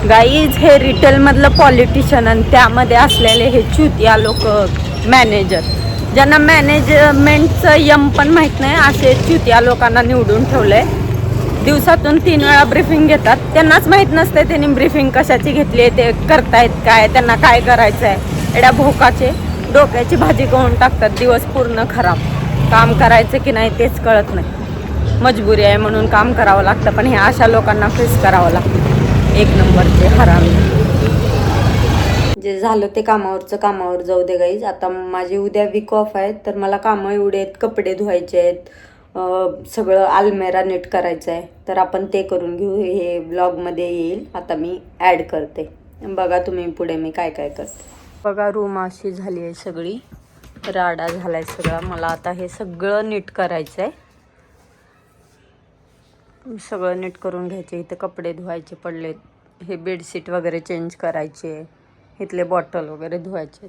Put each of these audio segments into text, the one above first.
Guys हे रिटेलमधलं politician आणि त्यामध्ये असलेले हे चुतिया लोक मॅनेजर, ज्यांना मॅनेजमेंटचं यम पण माहीत नाही, असे चुतिया लोकांना निवडून ठेवलंय. दिवसातून 3 वेळा ब्रीफिंग घेतात. त्यांनाच माहीत नसते त्यांनी ब्रीफिंग कशाची घेतली आहे, ते करतायत काय, त्यांना काय करायचं आहे. एवढ्या भोकाचे डोक्याची भाजी करून टाकतात. दिवस पूर्ण खराब. काम करायचं की नाही तेच कळत नाही. मजबुरी आहे म्हणून काम करावं लागतं, पण हे अशा लोकांना फेस करावं लागतं. एक नंबरचे हरामी. जे झालं ते कामावर जाऊ दे गाईज. आता माझी उद्या वीक ऑफ आहे, तर मला कामं एवढे आहेत. कपडे धुवायचे आहेत, सगळं अलमेरा नीट करायचं आहे, तर आपण ते करून घेऊ. हे ब्लॉगमध्ये येईल. आता मी ॲड करते, बघा तुम्ही पुढे मी काय काय करते. बघा रूम अशी झाली आहे, सगळी राडा झालाय सगळा. मला आता हे सगळं नीट करायचं आहे. सगळं नीट करून घ्यायचे. इथे कपडे धुवायचे पडलेत, हे बेडशीट वगैरे चेंज करायचे, इथले बॉटल वगैरे धुवायचे.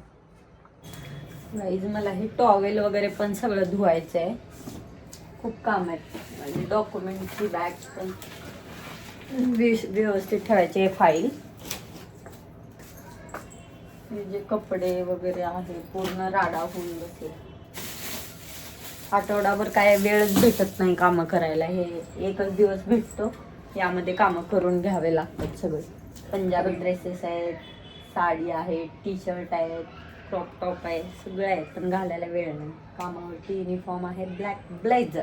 गाईज मला हे टॉवेल वगैरे पण सगळं धुवायचं आहे. खूप काम आहे. म्हणजे डॉक्युमेंटची बॅग पण व्यवस्थित ठेवायचे. हे फाईल, हे जे कपडे वगैरे आहे पूर्ण राडा होऊन बसेल. आठवडाभर काय वेळच भेटत नाही कामं करायला. हे एकच दिवस भेटतो, यामध्ये कामं करून घ्यावे लागतात सगळे. पंजाबी ड्रेसेस आहेत, साडी आहे, टी शर्ट आहेत, क्रॉप टॉप आहे, सगळं आहे, पण घालायला वेळ नाही. कामावरती युनिफॉर्म आहे ब्लॅक ब्लेझर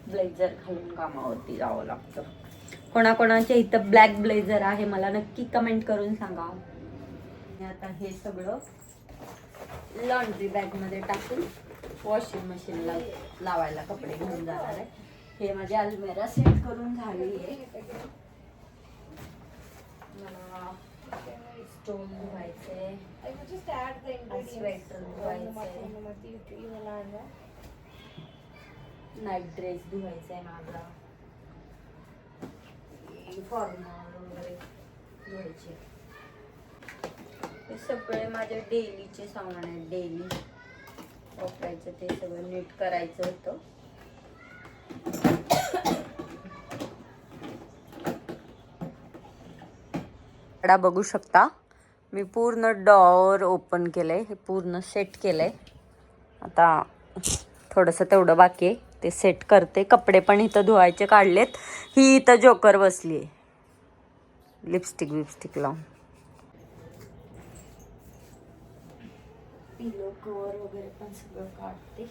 घालून कामावरती जावं लागतं. कोणाकोणाच्या इथं ब्लॅक ब्लेझर आहे मला नक्की कमेंट करून सांगा. आता हे सगळं लॉन्ड्री बॅग मध्ये टाकून वॉशिंग मशीनला लावायला कपडे घेऊन जाणार आहे. हे माझी अलमेरा सेट करून झाली आहे. मला स्टोन धुवायचे, स्वेटर धुवायचे, नाईट ड्रेस धुवायचा आहे माझा, फॉर्मल वगैरे धुवायचे. हे सगळे माझे डेलीचे सामान आहेत. डेली वापरायचं ते सगळं नीट करायचं होतं. बघू शकता मी पूर्ण डोअर ओपन केलंय, हे पूर्ण सेट केलंय. आता थोडंसं तेवढं बाकी आहे, ते सेट करते. कपडे पण इथं धुवायचे काढलेत. ही इथं जोकर बसली आहे लिपस्टिक लावून. पिलो कवर वगैरे पण सगळं काढते.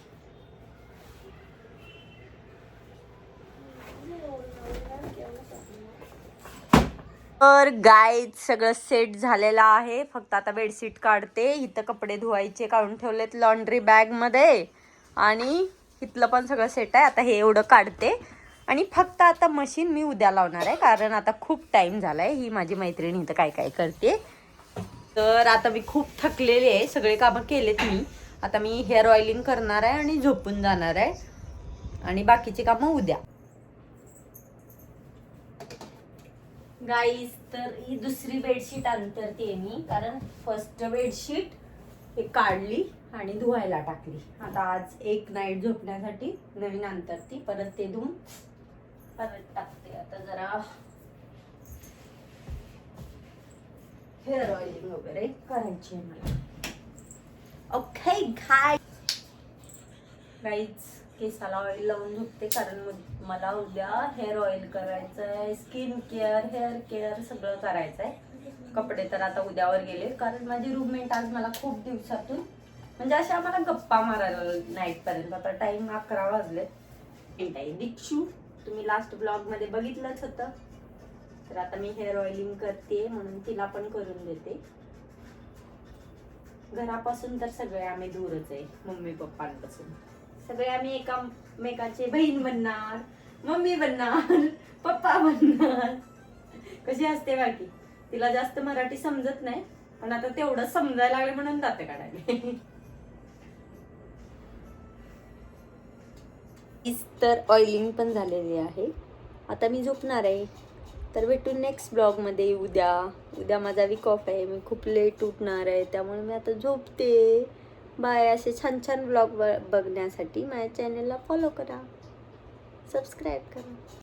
तर गाईज सगळं सेट झालेलं आहे. फक्त आता बेडशीट काढते. इथं कपडे धुवायचे काढून ठेवलेत लॉन्ड्री बॅग मध्ये, आणि इथलं पण सगळं सेट आहे. आता हे एवढं काढते आणि फक्त आता मशीन मी उद्या लावणार आहे, कारण आता खूप टाइम झालाय. ही माझी मैत्रिणी इथं काय काय करते. तर आता मी खूप थकलेले आहे. सगळे कामं केलेत मी. आता मी हेअर ऑइलिंग करणार आहे आणि झोपून जाणार आहे, आणि बाकीची कामं उद्या. गाईज तर ही दुसरी बेडशीट अंतरते मी, कारण फर्स्ट बेडशीट हे काढली आणि धुवायला टाकली. आता आज एक नाईट झोपण्यासाठी नवीन अंतरती, परत ते धुवून परत टाकते. आता जरा हेअर ऑइलिंग वगैरे करायची आहे मला. ओके गाईज केसाला ऑइल लावून झोपते, कारण मला उद्या हेअर ऑइल करायचं आहे, स्किन केअर, हेअर केअर सगळं करायचं आहे. कपडे तर आता उद्यावर गेले, कारण माझी रूममेट आज मला खूप दिवसातून म्हणजे अशा आम्हाला गप्पा मारायला नाईट पर्यंत. आता टाइम 11 वाजले. दीक्षू तुम्ही लास्ट ब्लॉग मध्ये बघितलंच होतं. तर आता मी हेअर ऑइलिंग करते म्हणून तिला पण करून देते. घरापासून तर सगळे आम्ही दूरच आहे, मम्मी पप्पांपासून. सगळे आम्ही एकामेकाचे बहीण बनणार, मम्मी बनणार, पप्पा बनणार. कशी असते बाकी. तिला जास्त मराठी समजत नाही, पण आता तेवढं समजायला लागले म्हणून दाते काढायला. तर ऑइलिंग पण झालेली आहे. आता मी झोपणार आहे. तर भेटू नेक्स्ट ब्लॉग मध्ये उद्या माझा वीक ऑफ आहे. मी खूप लेट उठणार आहे, त्यामुळे मी आता झोपते. बाय. असे छान छान ब्लॉग बघण्यासाठी माझ्या चॅनलला फॉलो करा, सबस्क्राईब करा.